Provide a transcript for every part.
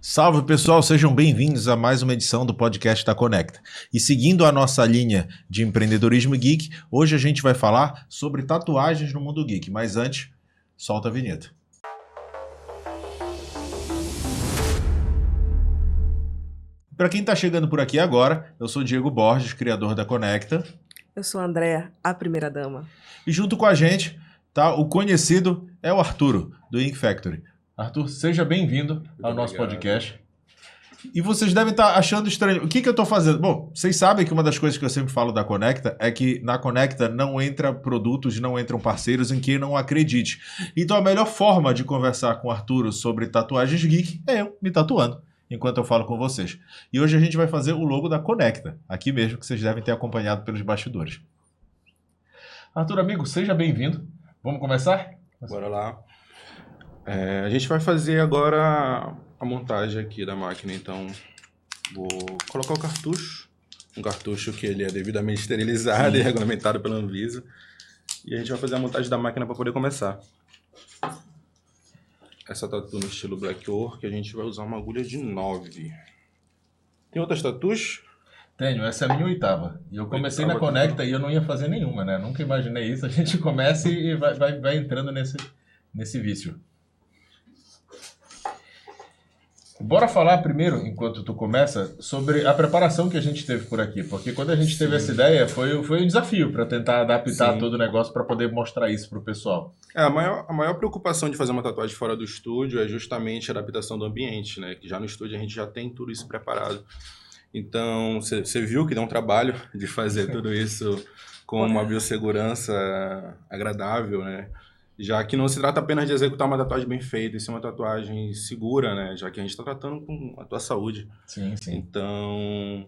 Salve pessoal, sejam bem-vindos a mais uma edição do podcast da Conecta. E seguindo a nossa linha de empreendedorismo geek, hoje a gente vai falar sobre tatuagens no mundo geek. Mas antes, solta a vinheta. Para quem está chegando por aqui agora, eu sou Diego Borges, criador da Conecta. Eu sou a Andréa, a primeira dama. E junto com a gente, tá, o conhecido é o Arturo, do Ink Factory. Arthur, seja bem-vindo ao nosso podcast. E vocês devem estar achando estranho. O que eu estou fazendo? Bom, vocês sabem que uma das coisas que eu sempre falo da Conecta é que na Conecta não entra produtos, não entram parceiros em quem não acredite. Então a melhor forma de conversar com o Arturo sobre tatuagens geek é eu me tatuando enquanto eu falo com vocês. E hoje a gente vai fazer o logo da Conecta, aqui mesmo, que vocês devem ter acompanhado pelos bastidores. Arthur, amigo, seja bem-vindo. Vamos começar? Bora lá. A gente vai fazer agora a montagem aqui da máquina, então vou colocar o cartucho, um cartucho que ele é devidamente esterilizado e regulamentado pela Anvisa, e a gente vai fazer a montagem da máquina para poder começar. Essa tatu no estilo Black Oak, a gente vai usar uma agulha de 9. Tem outras tatus? Tenho, essa é a minha oitava. E eu comecei na Conecta e eu não ia fazer nenhuma, né? Nunca imaginei isso. A gente começa e vai entrando nesse vício. Bora falar primeiro, enquanto tu começa, sobre a preparação que a gente teve por aqui. Porque quando a gente teve essa ideia, foi um desafio para tentar adaptar todo o negócio para poder mostrar isso pro pessoal. A maior preocupação de fazer uma tatuagem fora do estúdio é justamente a adaptação do ambiente, né? Que já no estúdio a gente já tem tudo isso preparado. Então, você viu que dá um trabalho de fazer tudo isso com uma biossegurança agradável, né? Já que não se trata apenas de executar uma tatuagem bem feita, e ser uma tatuagem segura, né? Já que a gente está tratando com a tua saúde. Sim. Então,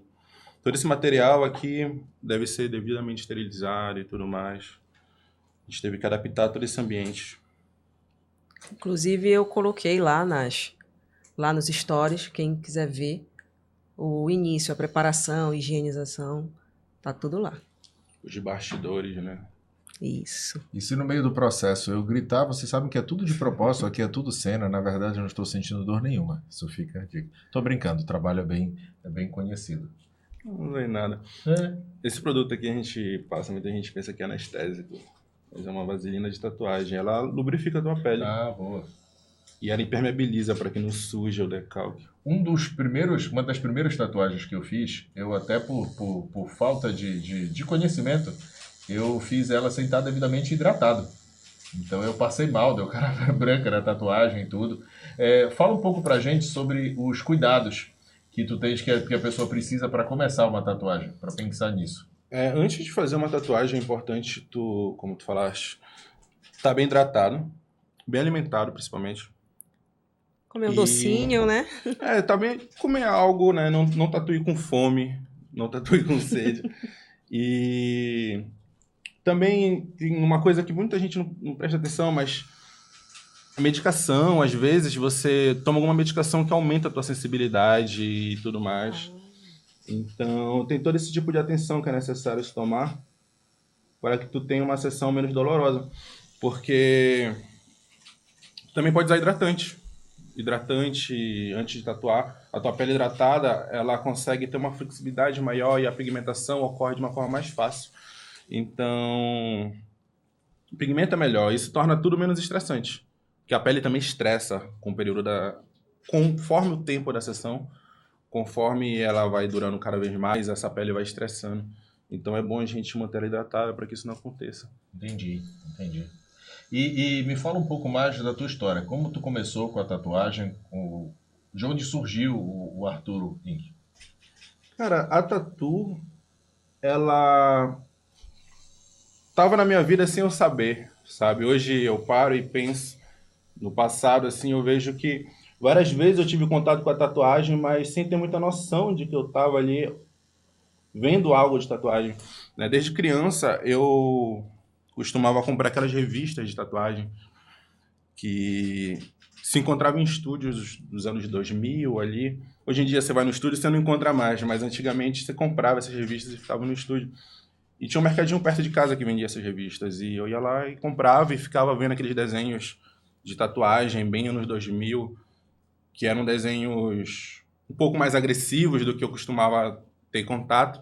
todo esse material aqui deve ser devidamente esterilizado e tudo mais. A gente teve que adaptar todo esse ambiente. Inclusive, eu coloquei lá nos stories, quem quiser ver, o início, a preparação, a higienização, tá tudo lá. Os bastidores, né? Isso. E se no meio do processo eu gritar, vocês sabem que é tudo de propósito, aqui é tudo cena, na verdade eu não estou sentindo dor nenhuma. Isso fica a dica. Tô brincando, o trabalho é bem conhecido. Não é nada. Esse produto aqui a gente passa, muita gente pensa que é anestésico. Mas é uma vaselina de tatuagem. Ela lubrifica a tua pele. Ah, boa. E ela impermeabiliza para que não suje o decalque. Uma das primeiras tatuagens que eu fiz, eu até por falta de conhecimento, eu fiz ela sem estar devidamente hidratado. Então eu passei mal, deu cara branca na tatuagem e tudo. Fala um pouco pra gente sobre os cuidados que tu tens, que a pessoa precisa para começar uma tatuagem, para pensar nisso. Antes de fazer uma tatuagem, é importante tu, como tu falaste, tá bem hidratado, bem alimentado principalmente. Comer um docinho, né? Também comer algo, né? Não tatue com fome, não tatue com sede. E também tem uma coisa que muita gente não presta atenção, mas a medicação, às vezes você toma alguma medicação que aumenta a tua sensibilidade e tudo mais. Então tem todo esse tipo de atenção que é necessário se tomar para que tu tenha uma sessão menos dolorosa. Porque também pode usar hidratante antes de tatuar. A tua pele hidratada, ela consegue ter uma flexibilidade maior e a pigmentação ocorre de uma forma mais fácil. Então, o pigmento é melhor. Isso torna tudo menos estressante. Porque a pele também estressa com o período conforme o tempo da sessão, conforme ela vai durando cada vez mais, essa pele vai estressando. Então é bom a gente manter ela hidratada para que isso não aconteça. Entendi. E me fala um pouco mais da tua história. Como tu começou com a tatuagem? De onde surgiu o Arturo Ink? Cara, a tatu, ela tava na minha vida sem eu saber, sabe? Hoje eu paro e penso no passado, assim, eu vejo que várias vezes eu tive contato com a tatuagem, mas sem ter muita noção de que eu tava ali vendo algo de tatuagem, né? Desde criança eu costumava comprar aquelas revistas de tatuagem que se encontrava em estúdios dos anos 2000 ali. Hoje em dia você vai no estúdio e você não encontra mais, mas antigamente você comprava essas revistas e ficava no estúdio. E tinha um mercadinho perto de casa que vendia essas revistas. E eu ia lá e comprava e ficava vendo aqueles desenhos de tatuagem bem anos 2000, que eram desenhos um pouco mais agressivos do que eu costumava ter contato.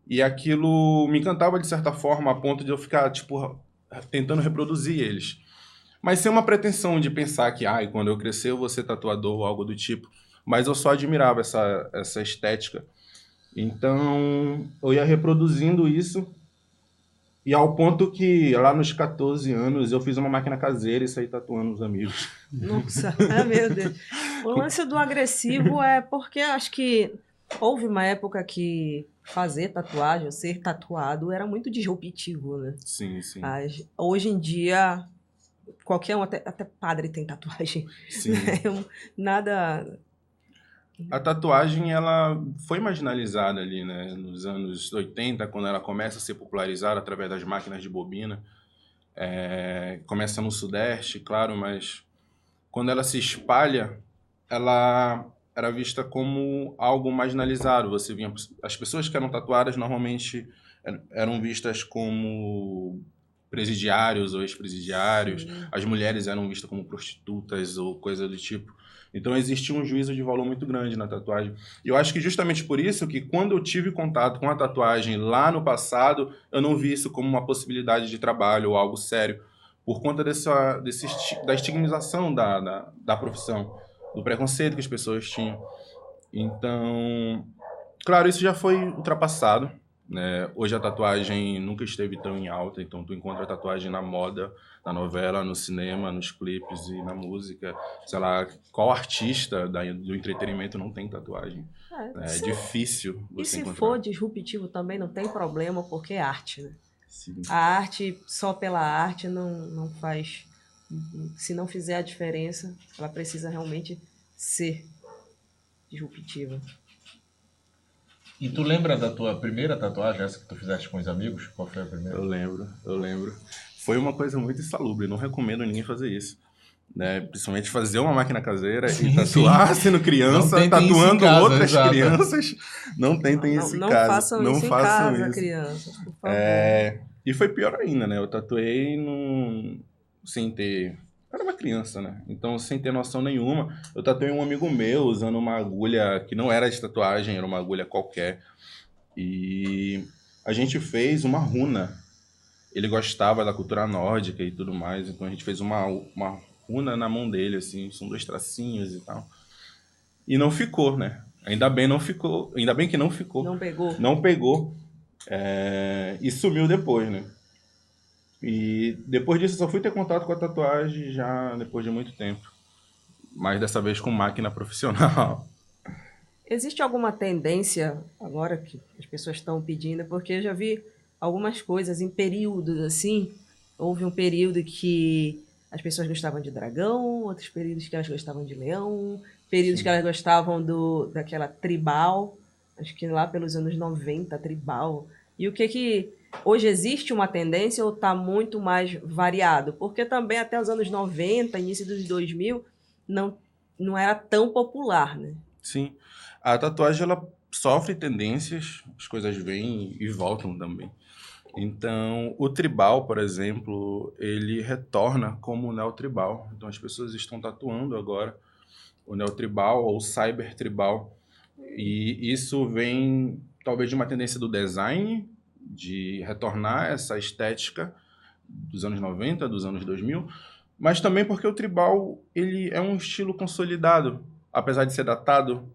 E aquilo me encantava de certa forma, a ponto de eu ficar, tipo, tentando reproduzir eles. Mas sem uma pretensão de pensar que, quando eu crescer eu vou ser tatuador ou algo do tipo. Mas eu só admirava essa estética. Então, eu ia reproduzindo isso. E ao ponto que, lá nos 14 anos, eu fiz uma máquina caseira e saí tatuando os amigos. Nossa, meu Deus. O lance do agressivo é porque acho que houve uma época que fazer tatuagem, ou ser tatuado, era muito disruptivo, né? Sim, sim. Hoje em dia, qualquer um, até padre tem tatuagem. Sim. Nada... A tatuagem, ela foi marginalizada ali, né? Nos anos 80, quando ela começa a ser popularizada através das máquinas de bobina. Começa no Sudeste, claro, mas quando ela se espalha, ela era vista como algo marginalizado. Você via, as pessoas que eram tatuadas normalmente eram vistas como presidiários ou ex-presidiários. As mulheres eram vistas como prostitutas ou coisa do tipo. Então existia um juízo de valor muito grande na tatuagem. E eu acho que justamente por isso que quando eu tive contato com a tatuagem lá no passado, eu não vi isso como uma possibilidade de trabalho ou algo sério, por conta da estigmatização da profissão, do preconceito que as pessoas tinham. Então, claro, isso já foi ultrapassado, né? Hoje a tatuagem nunca esteve tão em alta, então tu encontra a tatuagem na moda, na novela, no cinema, nos clipes e na música. Sei lá, qual artista do entretenimento não tem tatuagem? É difícil você encontrar. E se for disruptivo também não tem problema, porque é arte, né? Sim. A arte, só pela arte, não faz... Se não fizer a diferença, ela precisa realmente ser disruptiva. E tu lembra da tua primeira tatuagem, essa que tu fizeste com os amigos? Qual foi a primeira? Eu lembro. Foi uma coisa muito insalubre, não recomendo ninguém fazer isso. Né? Principalmente fazer uma máquina caseira e tatuar sendo criança, tatuando outras crianças. Não tentem isso em casa. Não façam isso em casa, crianças, por favor. E foi pior ainda, né? Eu tatuei sem ter... Eu era uma criança, né? Então, sem ter noção nenhuma, eu tatuei um amigo meu usando uma agulha que não era de tatuagem, era uma agulha qualquer. E a gente fez uma runa. Ele gostava da cultura nórdica e tudo mais, então a gente fez uma runa na mão dele, assim, são 2 tracinhos e tal. E não ficou, né? Ainda bem que não ficou. Não pegou. E sumiu depois, né? E depois disso, eu só fui ter contato com a tatuagem já depois de muito tempo. Mas dessa vez com máquina profissional. Existe alguma tendência, agora que as pessoas estão pedindo, porque eu já vi algumas coisas em períodos, assim. Houve um período que as pessoas gostavam de dragão, outros períodos que elas gostavam de leão, períodos que elas gostavam daquela tribal, acho que lá pelos anos 90, tribal. E o que hoje existe uma tendência ou está muito mais variado? Porque também até os anos 90, início dos 2000, não era tão popular, né? Sim. A tatuagem, ela sofre tendências, as coisas vêm e voltam também. Então, o tribal, por exemplo, ele retorna como o neotribal. Então, as pessoas estão tatuando agora o neotribal ou o cybertribal. E isso vem, talvez, de uma tendência do design, de retornar essa estética dos anos 90, dos anos 2000, mas também porque o tribal, ele é um estilo consolidado. Apesar de ser datado,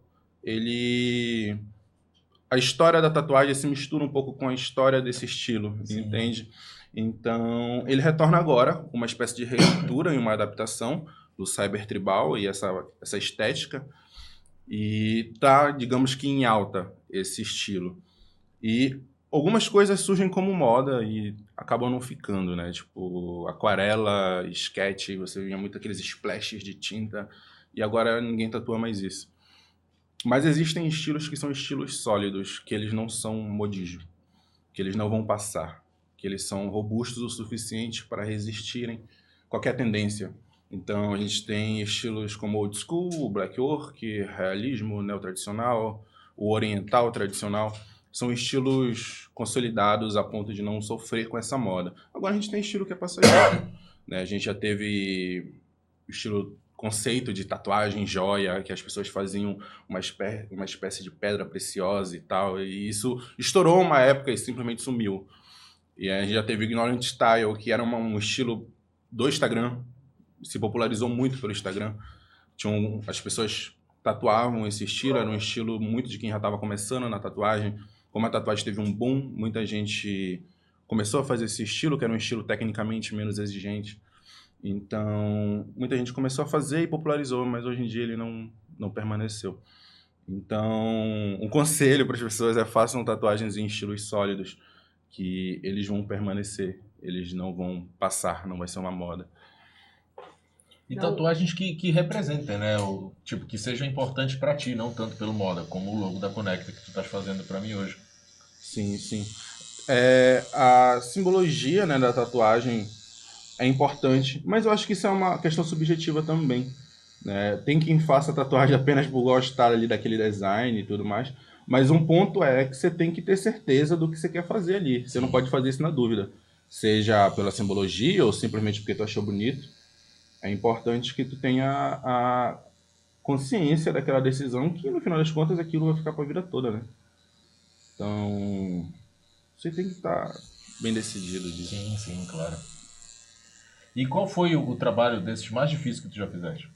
a história da tatuagem se mistura um pouco com a história desse estilo, entende? Então, ele retorna agora com uma espécie de releitura e uma adaptação do cybertribal e essa estética, e tá, digamos que em alta esse estilo. E algumas coisas surgem como moda e acabam não ficando, né? Tipo, aquarela, sketch, você via muito aqueles splashes de tinta, e agora ninguém tatua mais isso. Mas existem estilos que são estilos sólidos, que eles não são modígio, que eles não vão passar, que eles são robustos o suficiente para resistirem qualquer tendência. Então a gente tem estilos como old school, o black work, realismo, neotradicional, o oriental tradicional. São estilos consolidados a ponto de não sofrer com essa moda. Agora a gente tem estilo que é passageiro, né? A gente já teve o estilo conceito de tatuagem, joia, que as pessoas faziam uma espécie de pedra preciosa e tal. E isso estourou uma época e simplesmente sumiu. E a gente já teve Ignorant Style, que era um estilo do Instagram, se popularizou muito pelo Instagram. As pessoas tatuavam esse estilo, era um estilo muito de quem já estava começando na tatuagem. Como a tatuagem teve um boom, muita gente começou a fazer esse estilo, que era um estilo tecnicamente menos exigente. Então, muita gente começou a fazer e popularizou, mas hoje em dia ele não permaneceu. Então, um conselho para as pessoas é façam tatuagens em estilos sólidos, que eles vão permanecer, eles não vão passar, não vai ser uma moda. E Não. tatuagens que representem, né? Tipo, que sejam importantes para ti, não tanto pelo moda, como o logo da Conecta que tu estás fazendo para mim hoje. Sim, sim. A simbologia, né, da tatuagem é importante, mas eu acho que isso é uma questão subjetiva também, né? Tem quem faça tatuagem apenas por gostar ali daquele design e tudo mais, mas um ponto é que você tem que ter certeza do que você quer fazer ali. Você não pode fazer isso na dúvida, seja pela simbologia ou simplesmente porque tu achou bonito. É importante que tu tenha a consciência daquela decisão, que no final das contas aquilo vai ficar para a vida toda, né? Então, você tem que estar bem decidido disso. Sim, claro. E qual foi o trabalho desses mais difícil que tu já fizeste?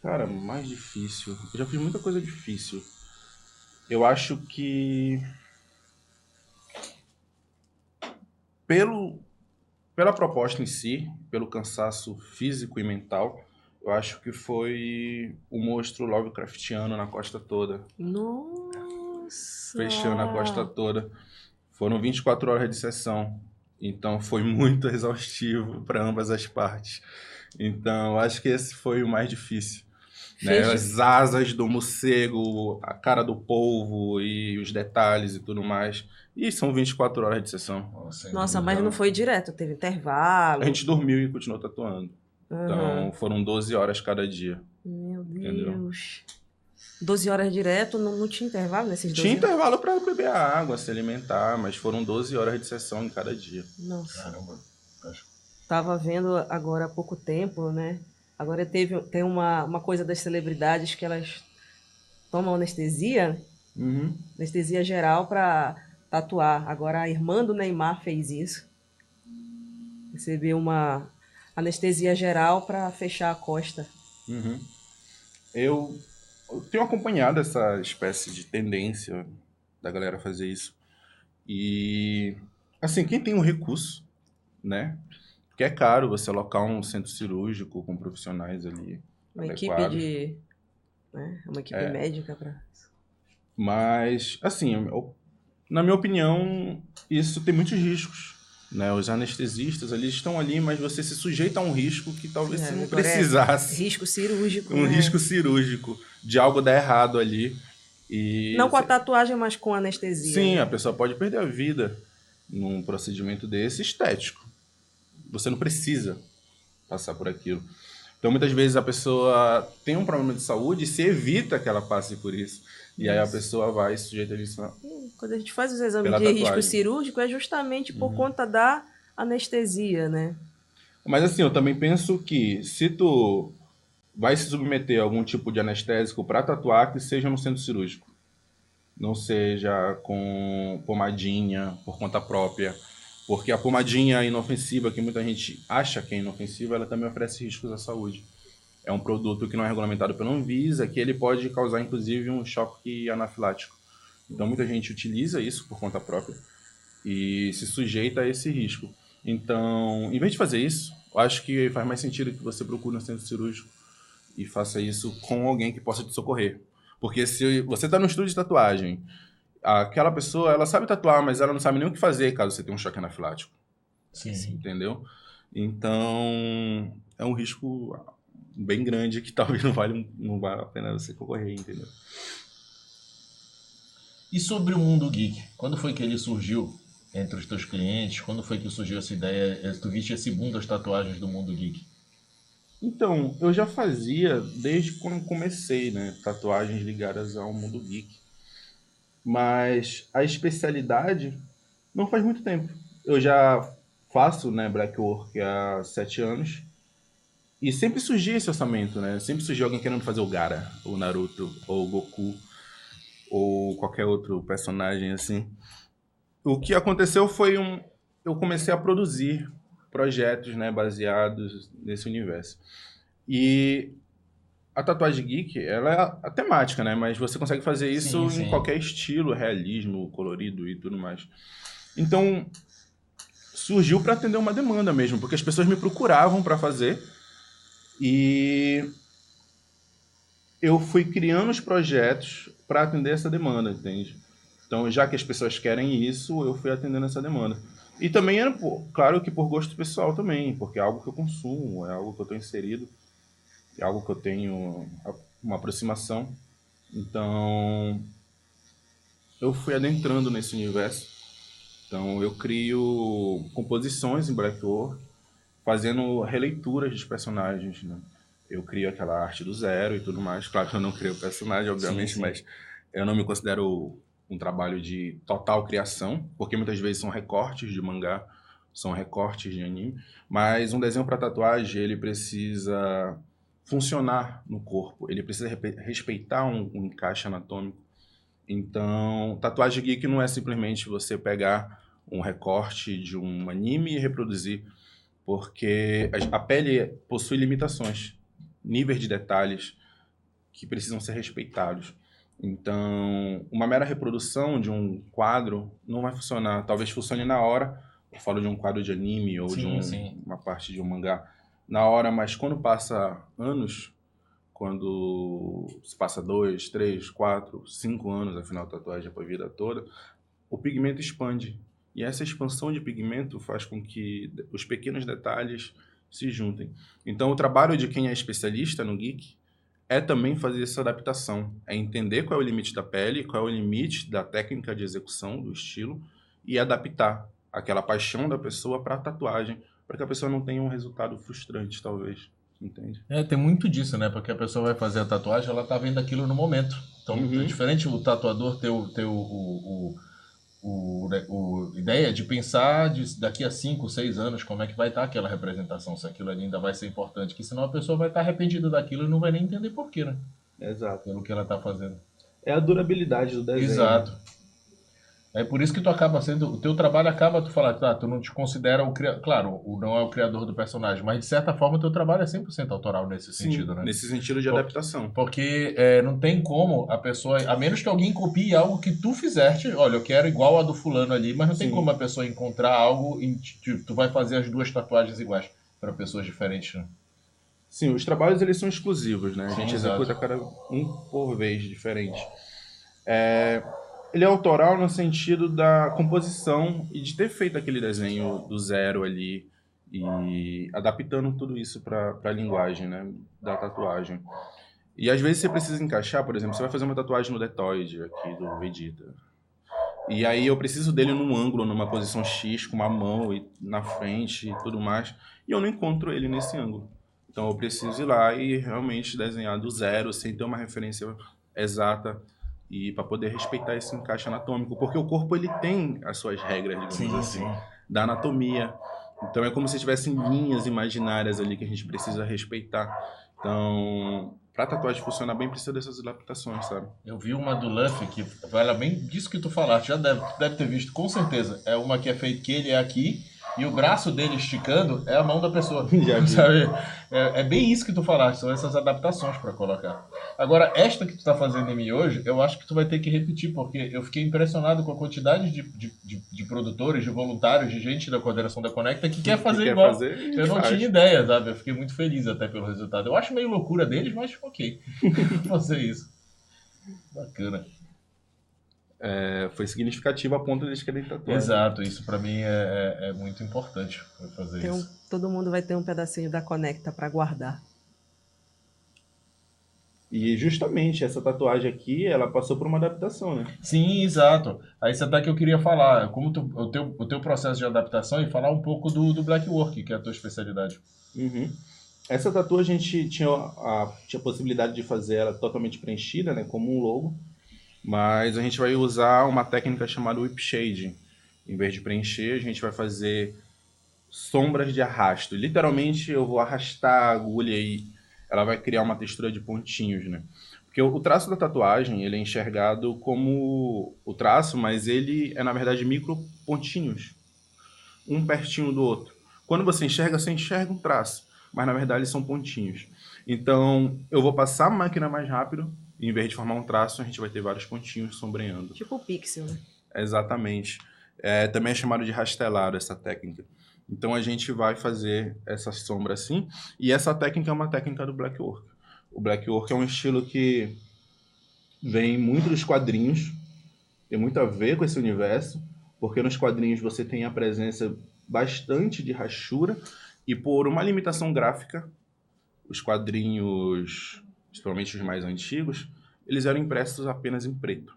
Cara, mais difícil. Eu já fiz muita coisa difícil. Eu acho que pela proposta em si, pelo cansaço físico e mental, eu acho que foi o monstro Lovecraftiano na costa toda. Nossa! Fechando a costa toda. Foram 24 horas de sessão. Então foi muito exaustivo para ambas as partes. Então eu acho que esse foi o mais difícil. Né? Fez- As asas do morcego, a cara do polvo e os detalhes e tudo mais. E são 24 horas de sessão. Sem Nossa, dúvida. mas não foi direto, teve intervalo. A gente dormiu e continuou tatuando. Aham. Então foram 12 horas cada dia. Meu Entendeu? Deus. 12 horas direto, não tinha intervalo nesses 12 Tinha horas? intervalo para beber água, se alimentar, mas foram 12 horas de sessão em cada dia. Nossa. Caramba. Tava vendo agora há pouco tempo, né? Agora tem uma coisa das celebridades que elas tomam anestesia, Uhum. anestesia geral para tatuar. Agora a irmã do Neymar fez isso. Recebeu uma anestesia geral para fechar a costa. Uhum. Eu tenho acompanhado essa espécie de tendência da galera fazer isso. E, assim, quem tem o recurso, né? Porque é caro você alocar um centro cirúrgico com profissionais ali Uma adequados. equipe de... Né? Uma equipe médica para... Mas, assim, na minha opinião, isso tem muitos riscos. Né? Os anestesistas ali estão ali, mas você se sujeita a um risco que talvez você não agora precisasse. risco cirúrgico, Um né? risco cirúrgico de algo dar errado ali. E Não com a tatuagem, mas com anestesia. sim, né? a pessoa pode perder a vida num procedimento desse estético. Você não precisa passar por aquilo. Então, muitas vezes a pessoa tem um problema de saúde e se evita que ela passe por isso. E aí a pessoa vai e se sujeita a isso. Quando a gente faz os exames Pela de risco tatuagem. cirúrgico, é justamente por conta da anestesia, né? Mas assim, eu também penso que se tu vai se submeter a algum tipo de anestésico para tatuar, que seja no centro cirúrgico. Não seja com pomadinha por conta própria. Porque a pomadinha inofensiva, que muita gente acha que é inofensiva, ela também oferece riscos à saúde. É um produto que não é regulamentado pela Anvisa, que ele pode causar, inclusive, um choque anafilático. Então, muita gente utiliza isso por conta própria e se sujeita a esse risco. Então, em vez de fazer isso, eu acho que faz mais sentido que você procure um centro cirúrgico e faça isso com alguém que possa te socorrer. Porque se você está no estúdio de tatuagem, aquela pessoa, ela sabe tatuar, mas ela não sabe nem o que fazer caso você tenha um choque anafilático. Sim. Entendeu? Então, é um risco bem grande que talvez não vale a pena você concorrer, entendeu? E sobre o mundo geek? Quando foi que ele surgiu entre os teus clientes? Quando foi que surgiu essa ideia? Tu viste esse boom das tatuagens do mundo geek? Então, eu já fazia desde quando comecei, né? Tatuagens ligadas ao mundo geek. Mas a especialidade não faz muito tempo. Eu já faço, né, Blackwork há 7 anos. E sempre surgia esse orçamento, né? Sempre surgia alguém querendo fazer o Gaara, ou o Naruto, ou o Goku, ou qualquer outro personagem assim. O que aconteceu foi eu comecei a produzir projetos, né, baseados nesse universo. E a tatuagem geek, ela é a temática, né? Mas você consegue fazer isso Sim, em sim. qualquer estilo, realismo, colorido e tudo mais. Então, surgiu para atender uma demanda mesmo, porque as pessoas me procuravam para fazer e eu fui criando os projetos para atender essa demanda, entende? Então, já que as pessoas querem isso, eu fui atendendo essa demanda. E também era, claro que por gosto pessoal também, porque é algo que eu consumo, é algo que eu estou inserido, é algo que eu tenho uma aproximação. Então, eu fui adentrando nesse universo. Então, eu crio composições em Blackwork, fazendo releituras dos personagens, né? Eu crio aquela arte do zero e tudo mais. Claro que eu não crio o personagem, obviamente, Sim. mas eu não me considero um trabalho de total criação, porque muitas vezes são recortes de mangá, são recortes de anime, mas um desenho para tatuagem, ele precisa funcionar no corpo, ele precisa respeitar um encaixe anatômico. Então, tatuagem geek não é simplesmente você pegar um recorte de um anime e reproduzir, porque a pele possui limitações, níveis de detalhes que precisam ser respeitados. Então, uma mera reprodução de um quadro não vai funcionar. Talvez funcione na hora, eu falo de um quadro de anime ou de Sim. uma parte de um mangá, na hora, mas quando passa anos, quando se passa 2, 3, 4, 5 anos, afinal a tatuagem é para a vida toda, o pigmento expande. E essa expansão de pigmento faz com que os pequenos detalhes se juntem. Então, o trabalho de quem é especialista no geek é também fazer essa adaptação, é entender qual é o limite da pele, qual é o limite da técnica de execução, do estilo, e adaptar aquela paixão da pessoa para a tatuagem, para que a pessoa não tenha um resultado frustrante, talvez. Entende? Tem muito disso, né? Porque a pessoa vai fazer a tatuagem, ela tá vendo aquilo no momento. Então, é diferente o tatuador ter ideia de pensar daqui a 5, 6 anos como é que vai estar aquela representação, se aquilo ali ainda vai ser importante, que senão a pessoa vai estar arrependida daquilo e não vai nem entender porquê, né? Exato. Pelo que ela tá fazendo. É a durabilidade do desenho. Exato. É por isso que tu acaba sendo, o teu trabalho acaba, tu falar, tá, tu não te considera o criador, claro, não é o criador do personagem, mas de certa forma o teu trabalho é 100% autoral nesse sentido, né? Nesse sentido de adaptação. Porque não tem como a pessoa, a menos que alguém copie algo que tu fizeste, olha, eu quero igual a do fulano ali, mas não tem como a pessoa encontrar algo e tu vai fazer as duas tatuagens iguais para pessoas diferentes, né? Sim, os trabalhos eles são exclusivos, né? A Sim, gente exato. executa cada um por vez diferente. Ele é autoral no sentido da composição e de ter feito aquele desenho do zero ali e adaptando tudo isso para a linguagem, né, da tatuagem. E às vezes você precisa encaixar, por exemplo, você vai fazer uma tatuagem no deltoide aqui do Vegeta. E aí eu preciso dele num ângulo, numa posição X, com uma mão e na frente e tudo mais, e eu não encontro ele nesse ângulo. Então eu preciso ir lá e realmente desenhar do zero, sem ter uma referência exata e para poder respeitar esse encaixe anatômico, porque o corpo ele tem as suas regras, digamos assim, da anatomia. Então é como se tivessem linhas imaginárias ali que a gente precisa respeitar. Então, pra tatuagem funcionar bem, precisa dessas adaptações, sabe? Eu vi uma do Luffy que vai bem disso que tu falaste, já deve ter visto, com certeza. É uma que é feita que ele é aqui e o braço dele esticando é a mão da pessoa. Já vi. Sabe? É bem isso que tu falaste, são essas adaptações para colocar. Agora, esta que tu tá fazendo em mim hoje, eu acho que tu vai ter que repetir, porque eu fiquei impressionado com a quantidade de produtores, de voluntários, de gente da coordenação da Conecta que quer fazer igual. Eu não tinha ideia, sabe? Eu fiquei muito feliz até pelo resultado. Eu acho meio loucura deles, mas ok. Vou fazer isso. Bacana. Foi significativo a ponto de eles querem tatuar. Exato, isso pra mim é muito importante fazer isso. Todo mundo vai ter um pedacinho da Conecta para guardar. E justamente essa tatuagem aqui, ela passou por uma adaptação, né? Sim, exato. Aí isso até que eu queria falar, como o teu processo de adaptação e falar um pouco do Blackwork, que é a tua especialidade. Essa tatu a gente tinha a possibilidade de fazer ela totalmente preenchida, né, como um logo, mas a gente vai usar uma técnica chamada whip shading. Em vez de preencher, a gente vai fazer sombras de arrasto. Literalmente eu vou arrastar a agulha e ela vai criar uma textura de pontinhos, né? Porque o traço da tatuagem, ele é enxergado como o traço, mas ele é na verdade micro pontinhos, um pertinho do outro. Quando você enxerga um traço, mas na verdade são pontinhos. Então eu vou passar a máquina mais rápido, e em vez de formar um traço, a gente vai ter vários pontinhos sombreando. Tipo o pixel, né? Exatamente. Também é chamado de rastelado essa técnica. Então a gente vai fazer essa sombra assim, e essa técnica é uma técnica do black work. O black work é um estilo que vem muito dos quadrinhos, tem muito a ver com esse universo, porque nos quadrinhos você tem a presença bastante de rachura, e por uma limitação gráfica, os quadrinhos, principalmente os mais antigos, eles eram impressos apenas em preto.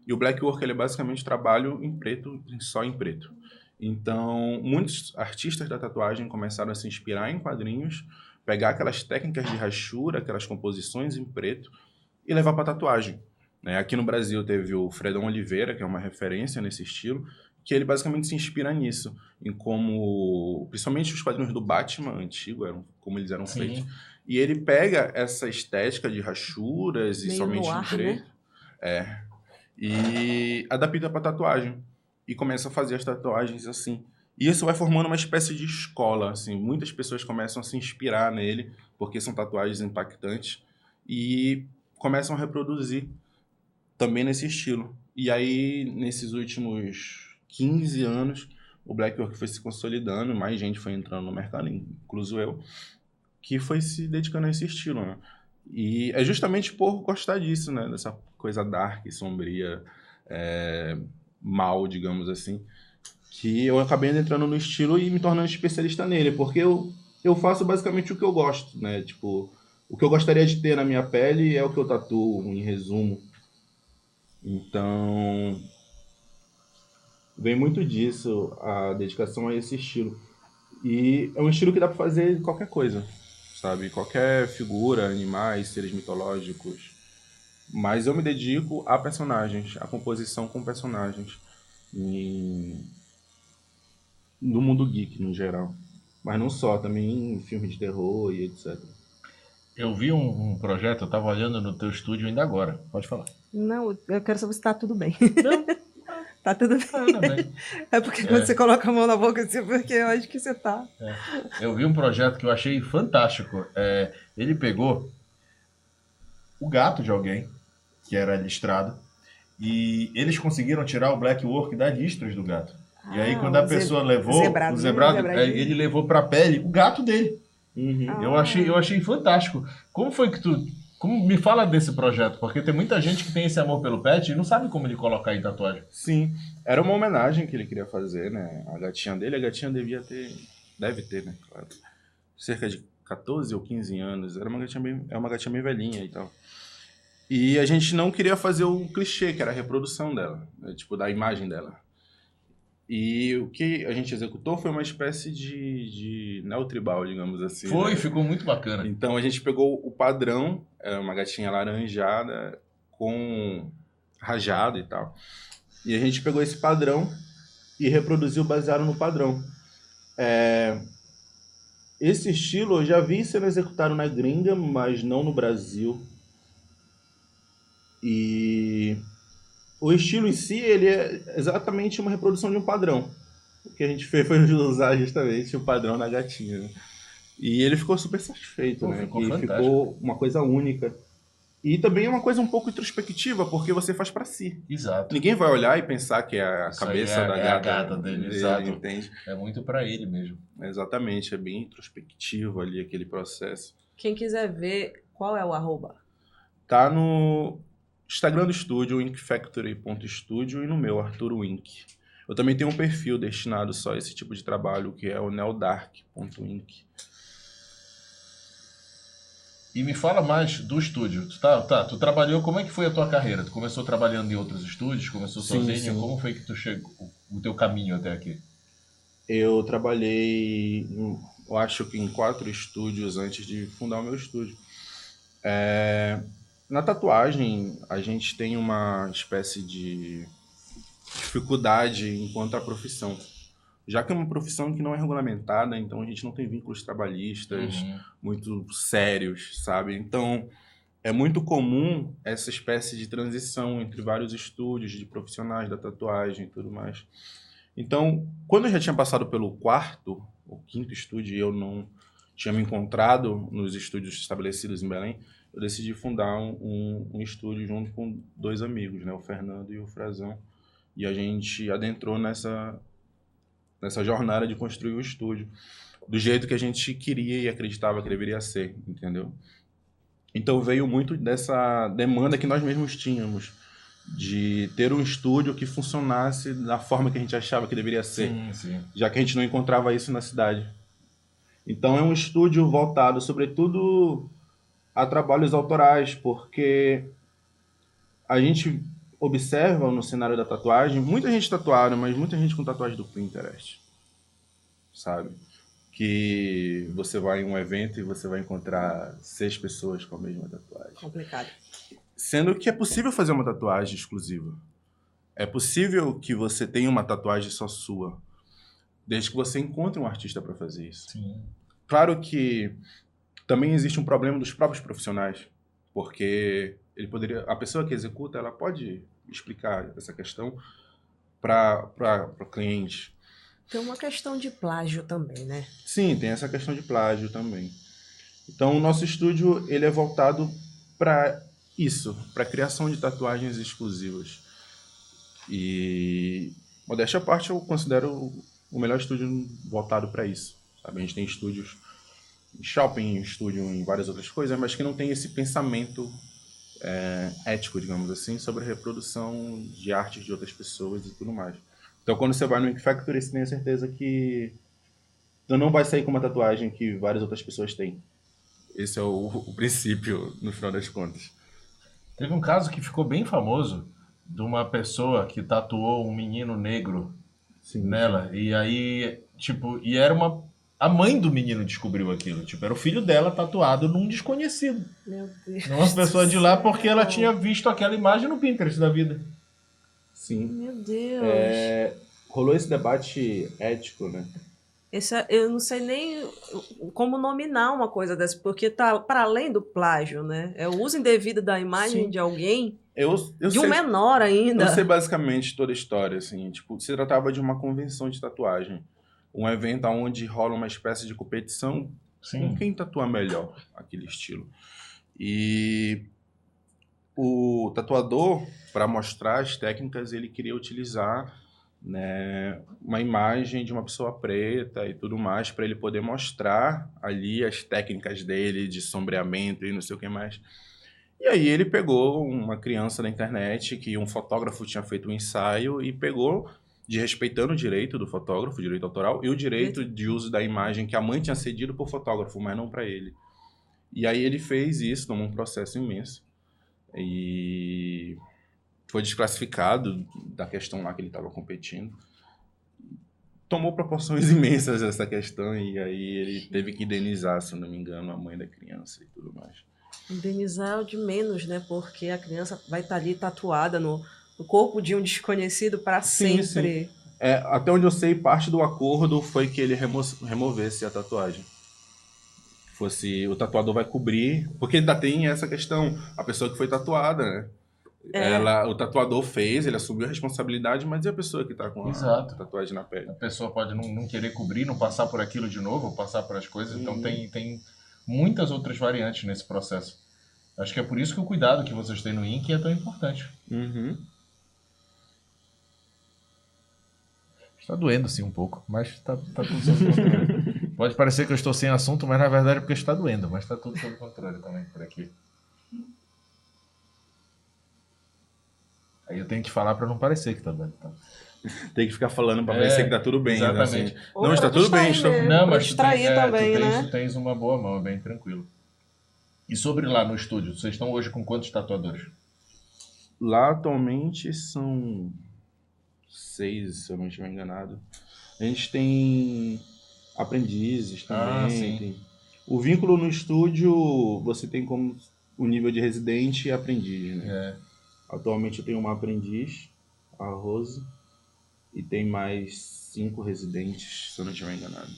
E o black work ele é basicamente trabalho em preto, só em preto. Então, muitos artistas da tatuagem começaram a se inspirar em quadrinhos, pegar aquelas técnicas de rachura, aquelas composições em preto e levar para tatuagem. Aqui no Brasil teve o Fredão Oliveira, que é uma referência nesse estilo, que ele basicamente se inspira nisso, em como, principalmente os quadrinhos do Batman antigo, como eles eram feitos. E ele pega essa estética de rachuras e Meio somente noir, em preto, e adapta para tatuagem e começa a fazer as tatuagens assim. E isso vai formando uma espécie de escola, assim. Muitas pessoas começam a se inspirar nele, porque são tatuagens impactantes, e começam a reproduzir também nesse estilo. E aí, nesses últimos 15 anos, o black work foi se consolidando, mais gente foi entrando no mercado, incluso eu, que foi se dedicando a esse estilo, né? E é justamente por gostar disso, né? Dessa coisa dark, sombria, mal, digamos assim, que eu acabei entrando no estilo e me tornando especialista nele, porque eu faço basicamente o que eu gosto, né? Tipo, o que eu gostaria de ter na minha pele é o que eu tatuo, em resumo. Então, vem muito disso, a dedicação a esse estilo. E é um estilo que dá pra fazer qualquer coisa, sabe? Qualquer figura, animais, seres mitológicos. Mas eu me dedico a personagens, a composição com personagens. No mundo geek, no geral. Mas não só, também em filmes de terror e etc. Eu vi um projeto, eu estava olhando no teu estúdio ainda agora. Pode falar. Não, eu quero saber se tá tudo bem. Não, Tá tudo bem. tá bem. É porque quando você coloca a mão na boca assim, porque eu acho que você tá. Eu vi um projeto que eu achei fantástico. Ele pegou o gato de alguém, que era listrado, e eles conseguiram tirar o black work das listras do gato. E aí, quando a pessoa levou o zebrado, ele levou para a pele o gato dele. Uhum. Eu achei fantástico. Como foi que me fala desse projeto? Porque tem muita gente que tem esse amor pelo pet e não sabe como ele colocar em tatuagem. Sim, era uma homenagem que ele queria fazer, né? A gatinha dele, deve ter, né? Claro, cerca de 14 ou 15 anos. É uma gatinha bem velhinha e tal. E a gente não queria fazer o clichê, que era a reprodução dela, né? Tipo, da imagem dela. E o que a gente executou foi uma espécie de neotribal, digamos assim. Foi, né? ficou muito bacana. Então a gente pegou o padrão, uma gatinha laranjada com rajado e tal. E a gente pegou esse padrão e reproduziu baseado no padrão. Esse estilo eu já vi sendo executado na gringa, mas não no Brasil. E o estilo em si, ele é exatamente uma reprodução de um padrão. O que a gente fez foi usar justamente o padrão na gatinha. Né? E ele ficou super satisfeito, né? Ficou uma coisa única. E também é uma coisa um pouco introspectiva, porque você faz pra si. Exato. Ninguém vai olhar e pensar que é a cabeça da gata. A gata dele, exato. Entende? É muito pra ele mesmo. Exatamente, é bem introspectivo ali aquele processo. Quem quiser ver, qual é o @? Tá no Instagram do estúdio, inkfactory.studio, e no meu, Arturo Ink. Eu também tenho um perfil destinado só a esse tipo de trabalho, que é o neodark.ink. E me fala mais do estúdio. Tu trabalhou, como é que foi a tua carreira? Tu começou trabalhando em outros estúdios, começou sozinho? Sim. Como foi que tu chegou, o teu caminho até aqui? Eu trabalhei, eu acho que em 4 estúdios antes de fundar o meu estúdio. Na tatuagem, a gente tem uma espécie de dificuldade enquanto a profissão. já que é uma profissão que não é regulamentada, então a gente não tem vínculos trabalhistas muito sérios, sabe? Então, é muito comum essa espécie de transição entre vários estúdios de profissionais da tatuagem e tudo mais. Então, quando eu já tinha passado pelo quarto ou quinto estúdio e eu não tinha me encontrado nos estúdios estabelecidos em Belém, eu decidi fundar um estúdio junto com 2 amigos, né? O Fernando e o Frazão. E a gente adentrou nessa jornada de construir o estúdio do jeito que a gente queria e acreditava que deveria ser, entendeu? Então veio muito dessa demanda que nós mesmos tínhamos, de ter um estúdio que funcionasse da forma que a gente achava que deveria ser, já que a gente não encontrava isso na cidade. Então é um estúdio voltado, sobretudo, a trabalhos autorais, porque a gente observa no cenário da tatuagem, muita gente tatuada, mas muita gente com tatuagem do Pinterest, sabe? Que você vai em um evento e você vai encontrar 6 pessoas com a mesma tatuagem. Complicado. Sendo que é possível fazer uma tatuagem exclusiva. É possível que você tenha uma tatuagem só sua, desde que você encontre um artista para fazer isso. Sim. Claro que também existe um problema dos próprios profissionais, porque a pessoa que executa, ela pode explicar essa questão para cliente. Tem uma questão de plágio também, né? Sim, tem essa questão de plágio também. Então, o nosso estúdio ele é voltado para isso, para a criação de tatuagens exclusivas. E, modéstia à parte, eu considero o melhor estúdio voltado para isso. Sabe? A gente tem estúdios em shopping, estúdio em várias outras coisas, mas que não tem esse pensamento ético, digamos assim, sobre a reprodução de artes de outras pessoas e tudo mais. Então, quando você vai no Ink Factory, você tem a certeza que você não vai sair com uma tatuagem que várias outras pessoas têm. Esse é o princípio, no final das contas. Teve um caso que ficou bem famoso de uma pessoa que tatuou um menino negro nela. E aí, tipo, e era a mãe do menino descobriu aquilo. Tipo, era o filho dela tatuado num desconhecido. Meu Deus. Uma pessoa de lá porque ela tinha visto aquela imagem no Pinterest da vida. Sim. Meu Deus. Rolou esse debate ético, né? Eu não sei nem como nominar uma coisa dessa, porque tá para além do plágio, né? É o uso indevido da imagem de alguém, de um menor ainda. Eu sei basicamente toda a história, assim. Tipo, se tratava de uma convenção de tatuagem. Um evento onde rola uma espécie de competição com quem tatua melhor aquele estilo. E o tatuador, para mostrar as técnicas, ele queria utilizar, né, uma imagem de uma pessoa preta e tudo mais, para ele poder mostrar ali as técnicas dele de sombreamento e não sei o que mais. E aí ele pegou uma criança na internet, que um fotógrafo tinha feito um ensaio, e pegou, desrespeitando o direito do fotógrafo, o direito autoral, e o direito de uso da imagem que a mãe tinha cedido para o fotógrafo, mas não para ele. E aí ele fez isso, tomou um processo imenso, e foi desclassificado da questão lá que ele estava competindo. Tomou proporções imensas essa questão, e aí ele teve que indenizar, se eu não me engano, a mãe da criança e tudo mais. Indenizar é o de menos, né? Porque a criança vai estar ali tatuada no corpo de um desconhecido para sempre. Sim. Até onde eu sei, parte do acordo foi que ele removesse a tatuagem. O tatuador vai cobrir, porque ainda tem essa questão, a pessoa que foi tatuada, né? O tatuador fez, ele assumiu a responsabilidade, mas e a pessoa que está com a tatuagem na pele? A pessoa pode não querer cobrir, não passar por aquilo de novo, passar por as coisas, então tem muitas outras variantes nesse processo. Acho que é por isso que o cuidado que vocês têm no Ink é tão importante. Está doendo sim um pouco, mas está tudo sob controle. Pode parecer que eu estou sem assunto, mas na verdade é porque está doendo, mas está tudo sob controle também por aqui. Aí eu tenho que falar para não parecer que está doendo. Tá? Tem que ficar falando para parecer que está tudo bem. Exatamente. Né? Assim. Não, está tudo bem. Não, mas tu tens uma boa mão, é bem tranquilo. E sobre lá no estúdio, vocês estão hoje com quantos tatuadores? Lá atualmente são 6, se eu não estiver enganado. A gente tem aprendizes também. O vínculo no estúdio, você tem como o nível de residente e aprendiz, né? Atualmente eu tenho uma aprendiz, a Rose, e tem mais 5 residentes, se eu não estiver enganado.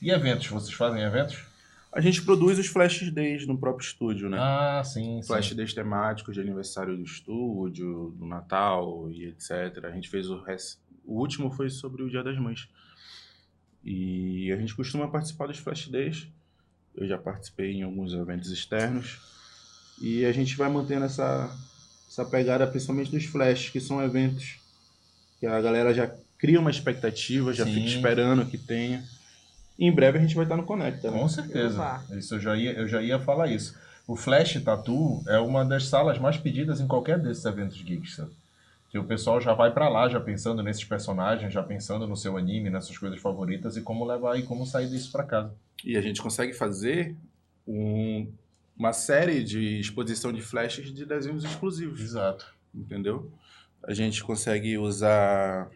E eventos? Vocês fazem eventos? A gente produz os Flash Days no próprio estúdio, né? Ah, sim, Flash Days temáticos de aniversário do estúdio, do Natal e etc. A gente fez o último foi sobre o Dia das Mães. E a gente costuma participar dos Flash Days. Eu já participei em alguns eventos externos. E a gente vai mantendo essa pegada, principalmente dos Flash, que são eventos que a galera já cria uma expectativa, já fica esperando que tenha. E em breve a gente vai estar no Conecta, né? Com certeza. Opa. Isso eu já ia falar isso. O Flash Tattoo é uma das salas mais pedidas em qualquer desses eventos geeks, sabe? Que o pessoal já vai pra lá, já pensando nesses personagens, já pensando no seu anime, nessas coisas favoritas e como levar e como sair disso pra casa. E a gente consegue fazer uma série de exposição de flashes de desenhos exclusivos. Exato. Entendeu? A gente consegue usar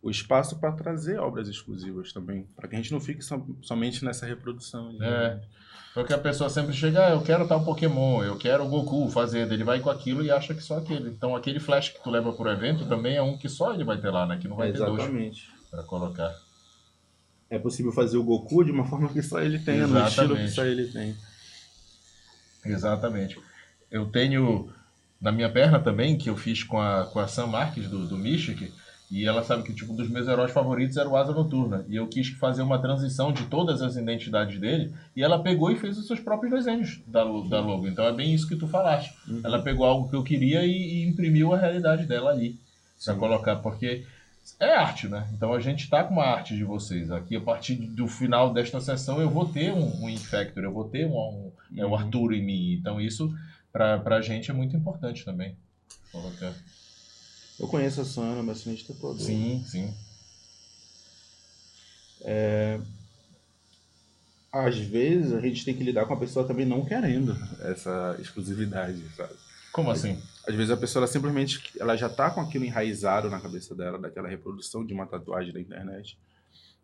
o espaço para trazer obras exclusivas também, para que a gente não fique somente nessa reprodução. Porque a pessoa sempre chega, eu quero tal Pokémon, eu quero o Goku fazendo, ele vai com aquilo e acha que só aquele. Então aquele flash que tu leva pro evento também é um que só ele vai ter lá, né? Que não vai ter dois Exatamente. para colocar. É possível fazer o Goku de uma forma que só ele tenha, no estilo que só ele tem. Exatamente. Eu tenho na minha perna também, que eu fiz com a Sam Marques do Mystic, e ela sabe que tipo, um dos meus heróis favoritos era o Asa Noturna. E eu quis fazer uma transição de todas as identidades dele, e ela pegou e fez os seus próprios desenhos da logo. Então é bem isso que tu falaste. Uhum. Ela pegou algo que eu queria e imprimiu a realidade dela ali. Pra colocar, porque é arte, né? Então a gente tá com uma arte de vocês. Aqui, a partir do final desta sessão, eu vou ter um Infactor, eu vou ter o Arthur em mim. Então isso, pra gente, é muito importante também. Colocar. Eu conheço a Sana, bastante tatuadora. Sim, sim. Às vezes a gente tem que lidar com a pessoa também não querendo essa exclusividade, sabe? Como assim? Às vezes a pessoa ela já tá com aquilo enraizado na cabeça dela, daquela reprodução de uma tatuagem da internet.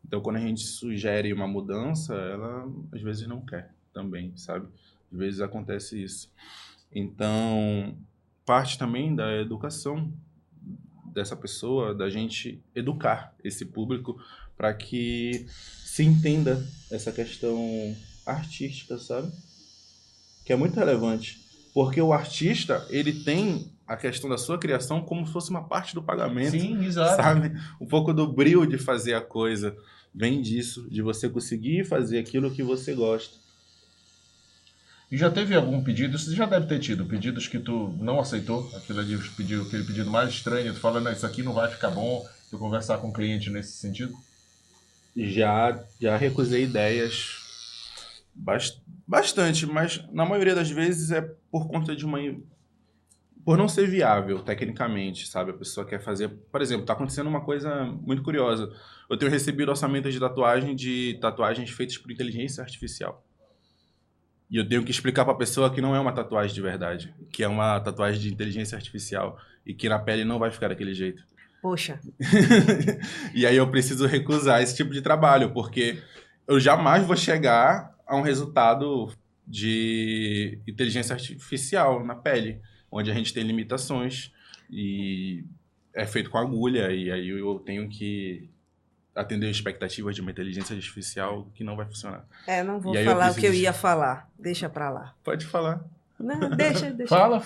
Então quando a gente sugere uma mudança, ela às vezes não quer também, sabe? Às vezes acontece isso. Então, parte também da educação dessa pessoa, da gente educar esse público para que se entenda essa questão artística, sabe? Que é muito relevante. Porque o artista, ele tem a questão da sua criação como se fosse uma parte do pagamento. Sim, exato. Sabe? Um pouco do brilho de fazer a coisa vem disso, de você conseguir fazer aquilo que você gosta. E já teve algum pedido, você já deve ter tido, pedidos que tu não aceitou, aquele pedido mais estranho, tu fala, não, isso aqui não vai ficar bom, tu conversar com o cliente nesse sentido? Já recusei ideias bastante, mas na maioria das vezes é por conta de por não ser viável tecnicamente, sabe? A pessoa quer fazer, por exemplo, tá acontecendo uma coisa muito curiosa. Eu tenho recebido orçamentos de tatuagens feitas por inteligência artificial. E eu tenho que explicar para a pessoa que não é uma tatuagem de verdade, que é uma tatuagem de inteligência artificial e que na pele não vai ficar daquele jeito. Poxa. E aí eu preciso recusar esse tipo de trabalho, porque eu jamais vou chegar a um resultado de inteligência artificial na pele, onde a gente tem limitações e é feito com agulha, e aí eu tenho que atender expectativas de uma inteligência artificial que não vai funcionar. Não vou falar o que eu ia falar. Deixa pra lá. Pode falar. Não, deixa. Fala.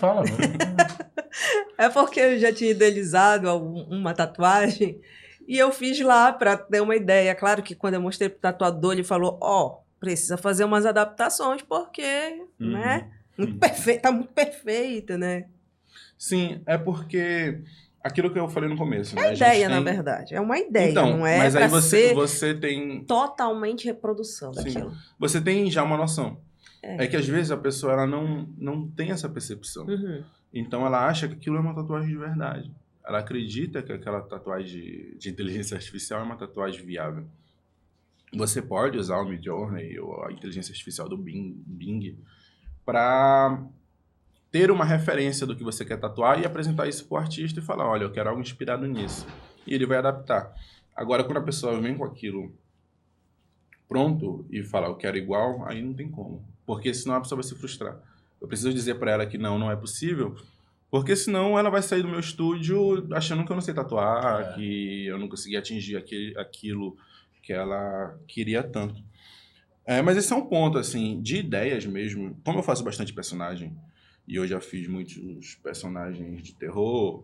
É porque eu já tinha idealizado uma tatuagem e eu fiz lá para ter uma ideia. Claro que quando eu mostrei pro tatuador, ele falou, precisa fazer umas adaptações porque, né? Muito perfeito, tá muito perfeito, né? Sim, é porque aquilo que eu falei no começo. É ideia, na verdade. É uma ideia, então, não é mas aí ser você tem totalmente reprodução daquilo. Você tem já uma noção. É que às vezes a pessoa ela não tem essa percepção. Uhum. Então ela acha que aquilo é uma tatuagem de verdade. Ela acredita que aquela tatuagem de inteligência artificial é uma tatuagem viável. Você pode usar o Midjourney ou a inteligência artificial do Bing para ter uma referência do que você quer tatuar e apresentar isso para o artista e falar, olha, eu quero algo inspirado nisso. E ele vai adaptar. Agora, quando a pessoa vem com aquilo pronto e fala, eu quero igual, aí não tem como. Porque senão a pessoa vai se frustrar. Eu preciso dizer para ela que não é possível, Porque senão ela vai sair do meu estúdio achando que eu não sei tatuar, que eu não consegui atingir aquilo que ela queria tanto. Mas esse é um ponto, assim, de ideias mesmo. Como eu faço bastante personagem, e eu já fiz muitos personagens de terror,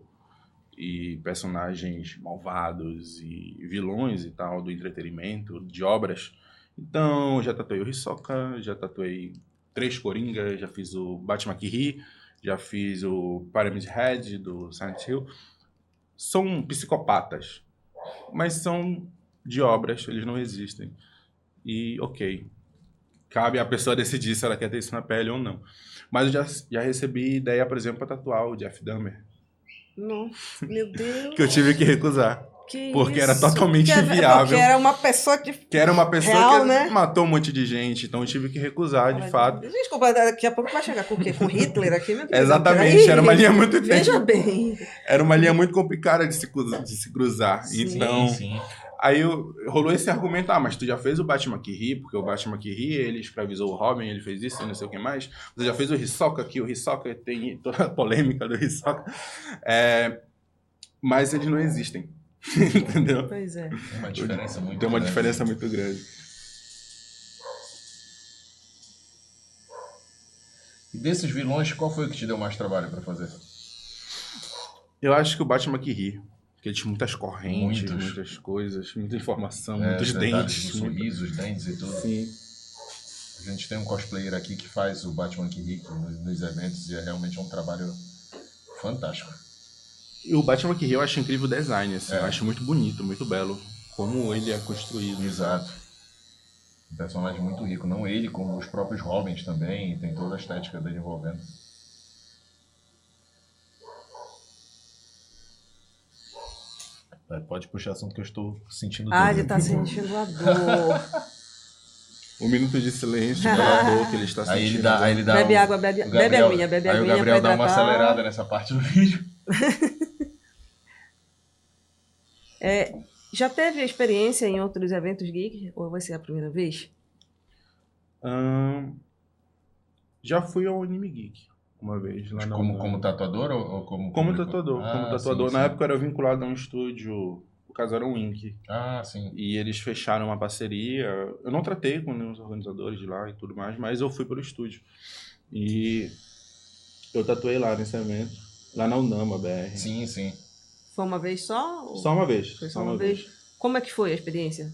e personagens malvados, e vilões e tal, do entretenimento, de obras. Então, já tatuei o Hisoka, já tatuei 3 Coringa, já fiz o Batman que Ri, já fiz o Pyramid Head, do Silent Hill. São psicopatas, mas são de obras, eles não existem. E, ok, cabe a pessoa decidir se ela quer ter isso na pele ou não. Mas eu já recebi ideia, por exemplo, para tatuar o Jeff Dahmer, Nossa, meu Deus. que eu tive que recusar. Que Porque era isso? totalmente Porque inviável. era uma pessoa que... Que era uma pessoa Real, que né? matou um monte de gente, então eu tive que recusar, de fato. Desculpa, daqui a pouco vai chegar com o quê? Com Hitler aqui, meu Deus? Exatamente, Peraí. era uma linha muito Veja bem. Era uma linha muito complicada de se cruzar. Sim. Então, Sim. aí rolou esse argumento, mas tu já fez o Batman que Ri, porque o Batman que Ri, ele escravizou o Robin, ele fez isso e não sei o que mais. Você já fez o Hisoka, que o Hisoka tem toda a polêmica do Hisoka. Mas eles não existem. Entendeu? Pois é. Tem uma diferença muito Tem uma grande. diferença muito grande. E desses vilões, qual foi o que te deu mais trabalho pra fazer? Eu acho que o Batman que Ri, porque ele tinha muitas correntes, Muitos. muitas coisas, muita informação, É, muitos detalhes dentes. do sorriso, os dentes e tudo. Sim. A gente tem um cosplayer aqui que faz o Batman que ri nos eventos e é realmente um trabalho fantástico. E o Batman que Ri eu acho incrível o design, assim, É. eu acho muito bonito, muito belo, como ele é construído. Exato. Um personagem muito rico. Não ele, como os próprios Robins também. Tem toda a estética dele envolvendo. Pode puxar assunto que eu estou sentindo Ah, dor. ele tá sentindo a dor. Um minuto de silêncio pela dor que ele está sentindo. Aí ele dá Bebe um- água, bebe o Gabriel- aguinha, bebe Aí o aguinha Gabriel pra dá uma hidratar. acelerada nessa parte do vídeo. Já teve experiência em outros eventos geek? Ou vai ser a primeira vez? Já fui ao Anime Geek uma vez. Lá na Como tatuador ou como Como público? tatuador. Ah, Como tatuador. sim, Na sim. época eu era vinculado a um estúdio, o caso era um Ink. Ah, sim. E eles fecharam uma parceria. Eu não tratei com nenhum dos organizadores de lá e tudo mais, mas eu fui pelo estúdio. E eu tatuei lá nesse evento, lá na Unama, BR. Sim, sim. Foi uma vez só? Ou... Só uma vez. Foi só uma vez? Como é que foi a experiência?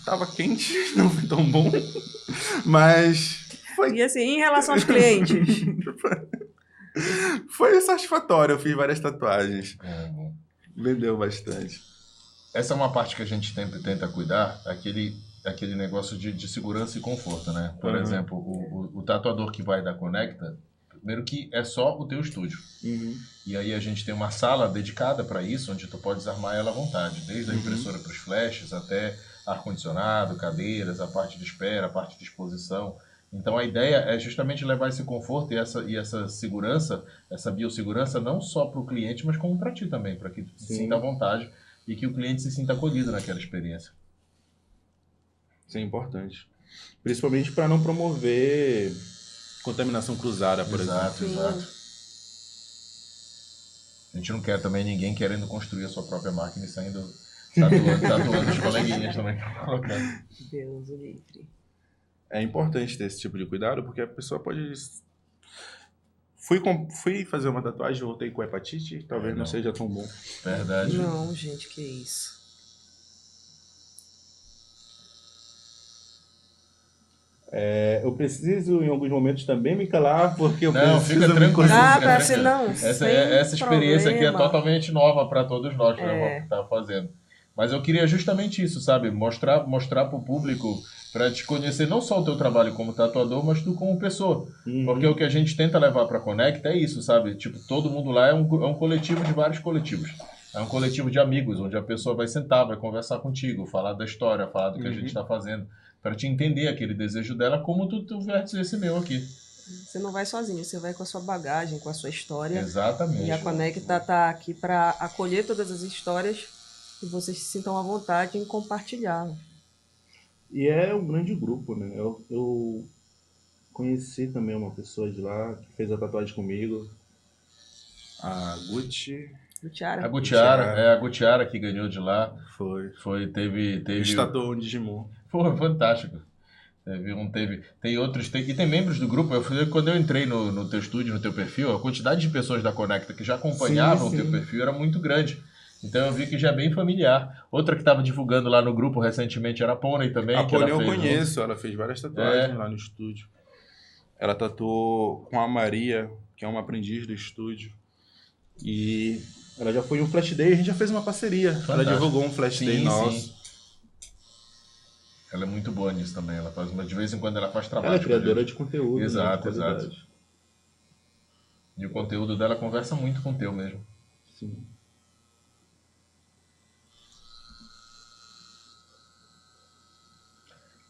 Tava quente, não foi tão bom, mas E assim, em relação aos clientes? foi satisfatório. Eu fiz várias tatuagens. É, Vendeu bastante. essa é uma parte que a gente tenta cuidar, aquele negócio de segurança e conforto, né? Por Uhum. exemplo, o tatuador que vai da Conecta, primeiro que é só o teu estúdio. Uhum. E aí a gente tem uma sala dedicada para isso, onde tu pode desarmar ela à vontade, desde a impressora para os flashes até ar-condicionado, cadeiras, a parte de espera, a parte de exposição. Então a ideia é justamente levar esse conforto e essa segurança, essa biossegurança, não só para o cliente, mas como para ti também, para que tu se Sim. sinta à vontade e que o cliente se sinta acolhido naquela experiência. Isso é importante. Principalmente para não promover contaminação cruzada, por Exato, exemplo. exato. A gente não quer também ninguém querendo construir a sua própria máquina e saindo tatuando os coleguinhas também. Deus o livre. É importante ter esse tipo de cuidado, porque a pessoa pode... Fui fazer uma tatuagem, voltei com hepatite, talvez não seja tão bom. Verdade. Não, gente, que isso. Eu preciso, em alguns momentos, também me calar, porque eu Não, preciso fica me tranquilo. concentrar. Ah, fica parece tranquilo. não. Essa experiência aqui é totalmente nova para todos nós, né, É. que tá fazendo. Mas eu queria justamente isso, sabe? Mostrar para o público, para te conhecer não só o teu trabalho como tatuador, mas tu como pessoa. Uhum. Porque o que a gente tenta levar para Conecta é isso, sabe? Tipo, todo mundo lá é um coletivo de vários coletivos. É um coletivo de amigos, onde a pessoa vai sentar, vai conversar contigo, falar da história, falar do que a gente está fazendo, para te entender aquele desejo dela, como tu vertes esse meu aqui. Você não vai sozinho, você vai com a sua bagagem, com a sua história. Exatamente. E a Conecta tá aqui para acolher todas as histórias e vocês se sintam à vontade em compartilhar. E é um grande grupo, né? conheci também uma pessoa de lá que fez a tatuagem comigo. A Gucci. Do Tiara. A Gutiara, a Gutiara que ganhou de lá. Teve. Tatuou um Digimon. Pô, fantástico. Tem outros, e tem membros do grupo. Quando eu entrei no teu estúdio, no teu perfil, a quantidade de pessoas da Conecta que já acompanhavam o teu perfil era muito grande. Então eu vi que já é bem familiar. Outra que estava divulgando lá no grupo recentemente era a Pônei também. A Pônei eu conheço, ela fez várias tatuagens lá no estúdio. Ela tatuou com a Maria, que é uma aprendiz do estúdio. E ela já foi em um Flash Day, a gente já fez uma parceria. Fantástico. Ela divulgou um Flash Day nosso. Sim. Ela é muito boa nisso também. Ela faz de vez em quando ela faz trabalho. Ela é criadora de conteúdo. Exato, exato. E o conteúdo dela conversa muito com o teu mesmo. Sim.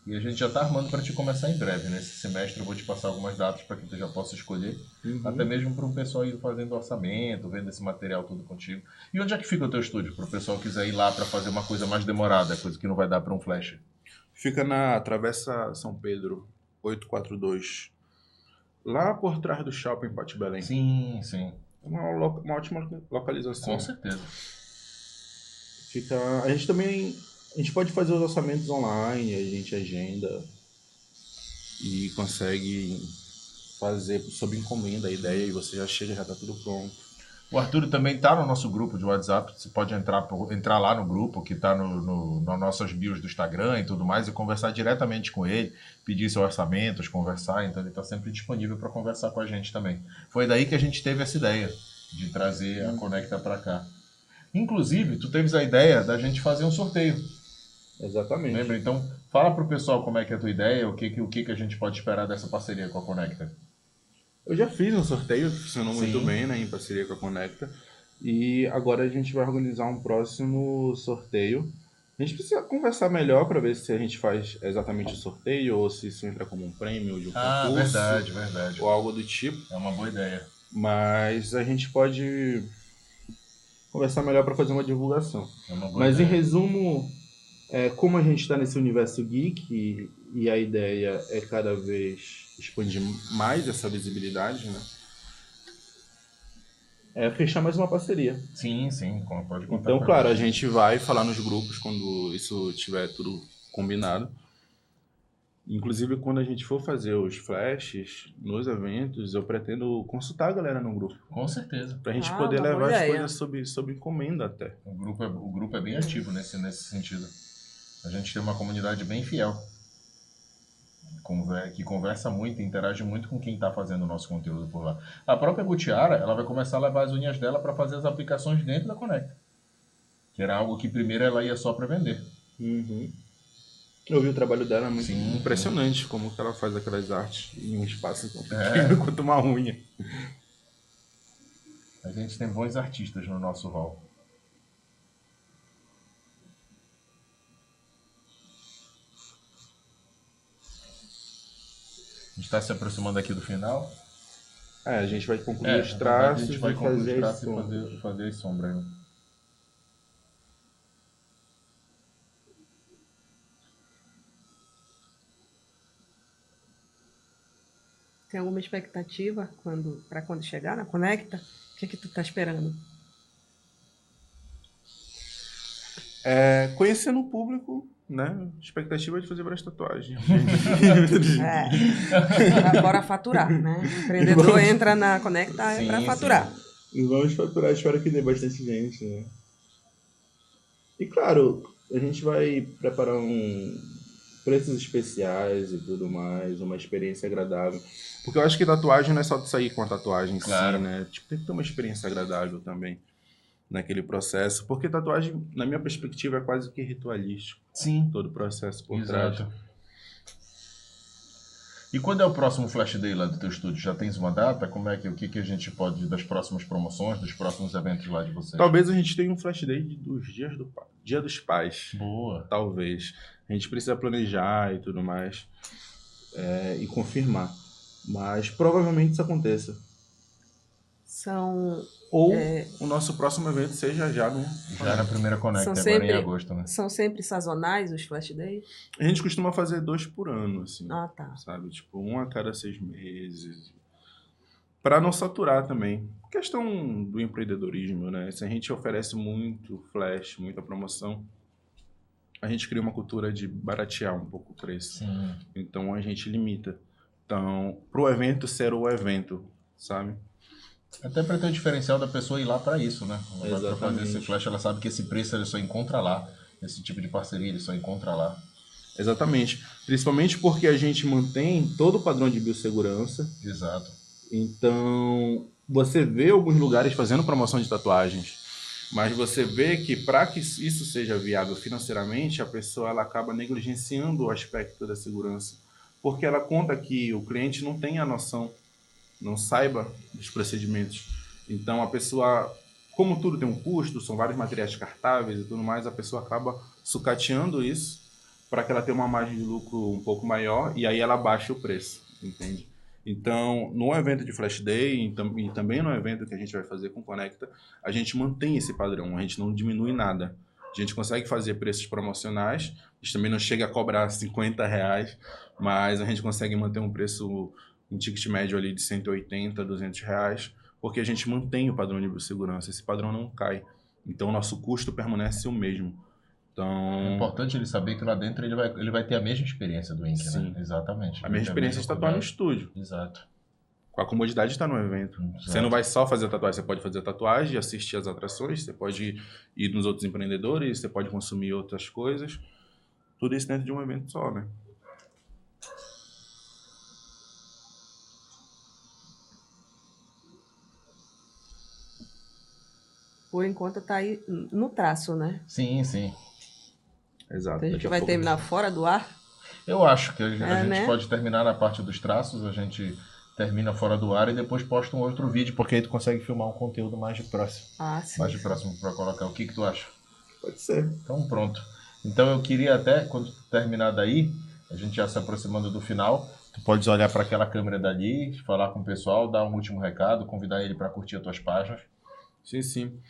E a gente já está armando para te começar em breve. Nesse semestre eu vou te passar algumas datas para que tu já possa escolher. Até mesmo para um pessoal ir fazendo orçamento, vendo esse material tudo contigo. E onde é que fica o teu estúdio? Para o pessoal que quiser ir lá para fazer uma coisa mais demorada, coisa que não vai dar para um flash. Fica na Travessa São Pedro, 842. Lá por trás do shopping Pátio Belém. Sim, sim. Uma ótima localização. Com certeza. A gente pode fazer os orçamentos online, a gente agenda e consegue fazer sob encomenda a ideia e você já chega, já está tudo pronto. O Arthur também está no nosso grupo de WhatsApp, você pode entrar lá no grupo, que está nas nossas bios do Instagram e tudo mais, e conversar diretamente com ele, pedir seus orçamentos, conversar, então ele está sempre disponível para conversar com a gente também. Foi daí que a gente teve essa ideia de trazer a Conecta para cá. Inclusive, tu teve a ideia da gente fazer um sorteio. Exatamente. Lembra? Então, fala pro pessoal como é que é a tua ideia, o que a gente pode esperar dessa parceria com a Conecta. Eu já fiz um sorteio, funcionou muito bem, né, em parceria com a Conecta. E agora a gente vai organizar um próximo sorteio. A gente precisa conversar melhor para ver se a gente faz exatamente o sorteio ou se isso entra como um prêmio de um concurso. Verdade. Ou algo do tipo. É uma boa ideia. Mas a gente pode conversar melhor para fazer uma divulgação. É uma boa Mas ideia. em resumo, como a gente está nesse universo geek e a ideia é cada vez expandir mais essa visibilidade, né? É fechar mais uma parceria. Sim, pode contar. Então, claro, a gente vai falar nos grupos quando isso tiver tudo combinado. Inclusive, quando a gente for fazer os flashes nos eventos, eu pretendo consultar a galera no grupo. Com certeza. Pra gente poder levar as coisas sob encomenda até. O grupo é bem ativo nesse sentido. A gente tem uma comunidade bem fiel. Que conversa muito, interage muito com quem está fazendo o nosso conteúdo por lá. A própria Gutiara, ela vai começar a levar as unhas dela para fazer as aplicações dentro da Conecta. Que era algo que primeiro ela ia só para vender. Eu vi o trabalho dela, é muito impressionante como que ela faz aquelas artes em um espaço tão pequeno quanto uma unha. A gente tem bons artistas no nosso hall. A gente está se aproximando aqui do final. A gente vai concluir os traços, a gente vai concluir os traços e fazer as sombras. Né? Tem alguma expectativa para quando chegar na Conecta? O que tu tá esperando? Conhecendo o público, né? Expectativa é de fazer várias tatuagens. Bora faturar, né? O empreendedor entra na Conecta para faturar. E vamos faturar, espero que dê bastante gente, né? E claro, a gente vai preparar preços especiais e tudo mais, uma experiência agradável. Porque eu acho que tatuagem não é só de sair com a tatuagem, claro. Né? Tipo, tem que ter uma experiência agradável também naquele processo. Porque tatuagem, na minha perspectiva, é quase que ritualístico. Sim. Todo o processo por Exato. trás. E quando é o próximo Flash Day lá do teu estúdio? Já tens uma data? O que a gente pode, das próximas promoções, dos próximos eventos lá de vocês? Talvez a gente tenha um Flash Day dos Dia dos Pais. Boa. Talvez. A gente precisa planejar e tudo mais. E confirmar. Mas provavelmente isso aconteça. Ou o nosso próximo evento seja já no... Já na primeira Connect, São agora sempre- em agosto, né? São sempre sazonais os Flash Day? A gente costuma fazer 2 por ano, assim. Ah, tá. Sabe? Tipo, 1 a cada 6 meses. Para não saturar também. Questão do empreendedorismo, né? Se a gente oferece muito flash, muita promoção, a gente cria uma cultura de baratear um pouco o preço. Sim. Então a gente limita. Então, pro evento ser o evento, sabe? Até para ter o diferencial da pessoa ir lá para isso, né? Ela vai pra fazer Exatamente. esse flash, ela sabe que esse preço ele só encontra lá. Esse tipo de parceria ele só encontra lá. Exatamente. Principalmente porque a gente mantém todo o padrão de biossegurança. Exato. Então, você vê alguns lugares fazendo promoção de tatuagens, mas você vê que para que isso seja viável financeiramente, a pessoa ela acaba negligenciando o aspecto da segurança, porque ela conta que o cliente não tem a noção, não saiba dos procedimentos. Então, a pessoa, como tudo tem um custo, são vários materiais descartáveis e tudo mais, a pessoa acaba sucateando isso para que ela tenha uma margem de lucro um pouco maior e aí ela baixa o preço, entende? Então, no evento de Flash Day e também no evento que a gente vai fazer com Conecta, a gente mantém esse padrão, a gente não diminui nada. A gente consegue fazer preços promocionais, a gente também não chega a cobrar R$50, mas a gente consegue manter um preço, um ticket médio ali de R$180, R$200, porque a gente mantém o padrão de biossegurança, esse padrão não cai. Então, o nosso custo permanece o mesmo. Então, É importante ele saber que lá dentro ele vai ter a mesma experiência do Ink, Sim. né? Exatamente. a mesma experiência de tatuar no estúdio. Exato. Com a comodidade de estar no evento. Você não vai só fazer tatuagem, você pode fazer tatuagem, assistir às atrações, você pode ir nos outros empreendedores, você pode consumir outras coisas. Tudo isso dentro de um evento só, né? Por enquanto tá aí no traço, né? Sim, sim. Exato. Então a gente Daqui a vai pouco- terminar fora do ar. Eu acho que a gente né? pode terminar na parte dos traços, a gente termina fora do ar e depois posta um outro vídeo, porque aí tu consegue filmar um conteúdo mais de próximo. Ah, sim. Mais de próximo para colocar. O que tu acha? Pode ser. Então pronto. Então eu queria até, quando tu terminar daí, a gente já se aproximando do final, tu podes olhar para aquela câmera dali, falar com o pessoal, dar um último recado, convidar ele para curtir as tuas páginas. Sim, sim.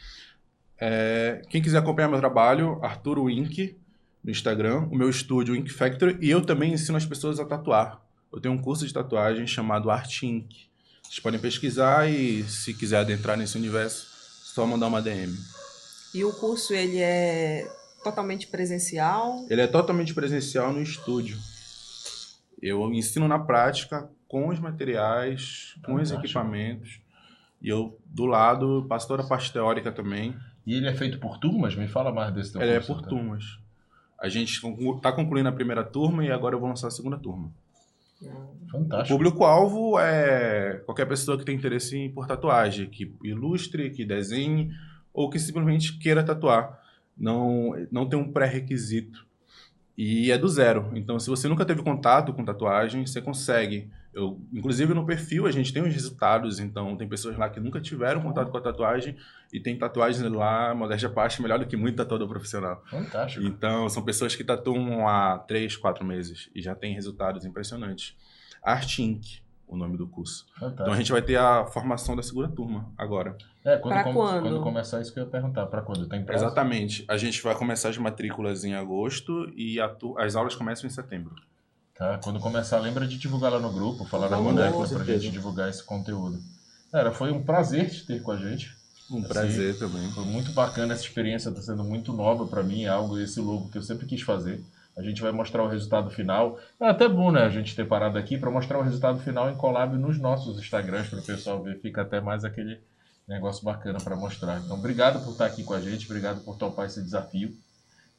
Quem quiser acompanhar meu trabalho, Arturo Ink, no Instagram, o meu estúdio Ink Factory, e eu também ensino as pessoas a tatuar. Eu tenho um curso de tatuagem chamado Art Ink. Vocês podem pesquisar e, se quiser adentrar nesse universo, só mandar uma DM. E o curso, ele é totalmente presencial? Ele é totalmente presencial no estúdio. Eu ensino na prática, com os materiais, com os Fantástico. equipamentos. E eu, do lado, passo toda a parte teórica também. E ele é feito por turmas? Me fala mais desse teu Ele é curso. por tá? turmas. A gente está concluindo a primeira turma e agora eu vou lançar a segunda turma. O Fantástico. público-alvo é qualquer pessoa que tem interesse por tatuagem, que ilustre, que desenhe ou que simplesmente queira tatuar. Não tem um pré-requisito. E é do zero. Então, se você nunca teve contato com tatuagem, você consegue. Inclusive, no perfil, a gente tem os resultados. Então, tem pessoas lá que nunca tiveram contato com a tatuagem e tem tatuagens lá, modéstia à parte, melhor do que muito tatuador profissional. Fantástico. Então, são pessoas que tatuam há 3, 4 meses e já tem resultados impressionantes. Art Ink, o nome do curso. Fantástico. Então, a gente vai ter a formação da segunda turma agora. Pra quando? Quando começar isso que eu ia perguntar, para quando? Tem prazo? Exatamente. A gente vai começar as matrículas em agosto e as aulas começam em setembro. Tá? Quando começar, lembra de divulgar lá no grupo, falar na Vamos, Conecta com pra certeza. gente divulgar esse conteúdo. Cara, foi um prazer te ter com a gente. Um Assim, prazer também. Foi muito bacana essa experiência, está sendo muito nova para mim, é algo, esse logo que eu sempre quis fazer. A gente vai mostrar o resultado final. É até bom, né, a gente ter parado aqui para mostrar o resultado final em collab nos nossos Instagrams para o pessoal ver. Fica até mais aquele negócio bacana para mostrar. Então, obrigado por estar aqui com a gente, obrigado por topar esse desafio.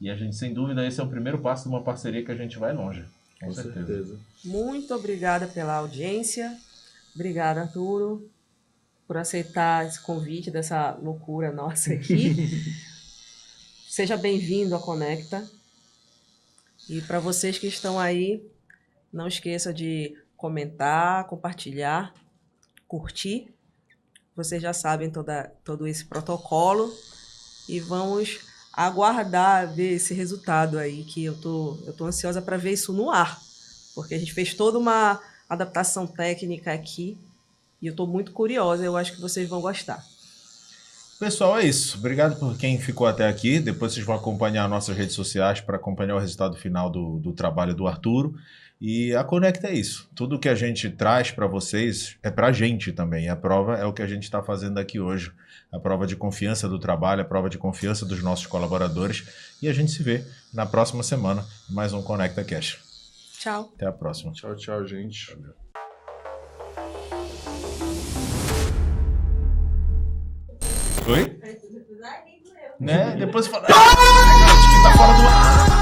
E a gente, sem dúvida, esse é o primeiro passo de uma parceria que a gente vai longe. Com certeza. Muito obrigada pela audiência. Obrigada, Arturo, por aceitar esse convite dessa loucura nossa aqui. Seja bem-vindo à Conecta. E para vocês que estão aí, não esqueça de comentar, compartilhar, curtir. Vocês já sabem todo esse protocolo. E vamos aguardar ver esse resultado aí, que eu tô ansiosa para ver isso no ar. Porque a gente fez toda uma adaptação técnica aqui E eu estou muito curiosa, eu acho que vocês vão gostar. Pessoal, é isso. Obrigado por quem ficou até aqui. Depois vocês vão acompanhar nossas redes sociais para acompanhar o resultado final do trabalho do Arturo. E a Conecta é isso. Tudo que a gente traz para vocês é para a gente também. A prova é o que a gente está fazendo aqui hoje. A prova de confiança do trabalho, a prova de confiança dos nossos colaboradores. E a gente se vê na próxima semana em mais um Conecta Cash. Tchau. Até a próxima. Tchau, tchau, gente. Oi? Né? Depois você fala. Ah, que tá fora do ar.